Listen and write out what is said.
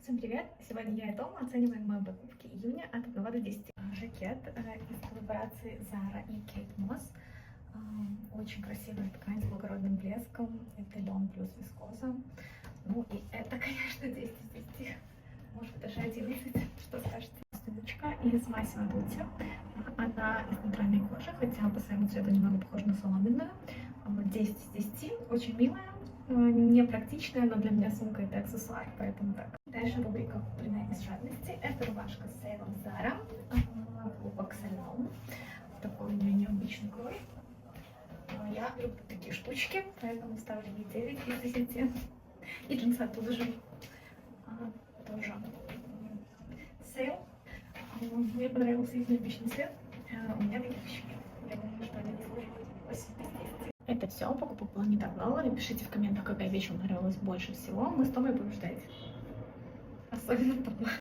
Всем привет! Сегодня я и Тома оцениваем мои покупки июня от 1 до 10. Жакет из коллаборации Zara и Kate Moss. Очень красивая ткань с благородным блеском. Это лен плюс вискоза. Ну и это, конечно, 10 из 10. Может даже 11. Что скажете? Сумочка из Massimo Dutti. Она из натуральной кожи, хотя по своему цвету немного похожа на соломенную. 10 из 10. Очень милая. Непрактичная, но для меня сумка это аксессуар, поэтому так. Дальше рубрика «Купленная из жадности». Это рубашка с сейлом Zara, клубок со льном. Такой у нее необычный крой. Я люблю такие штучки, поэтому ставлю ей 9 из 10. И джинсы оттуда же. Тоже сейл. Мне понравился их необычный цвет. У меня таких еще нет. Я думаю, что они заслуживают 8 из 10. Это все, покупок было не так много. Напишите в комментах, какая вещь вам нравилась больше всего. Мы с Томой будем ждать. Особенно Тома.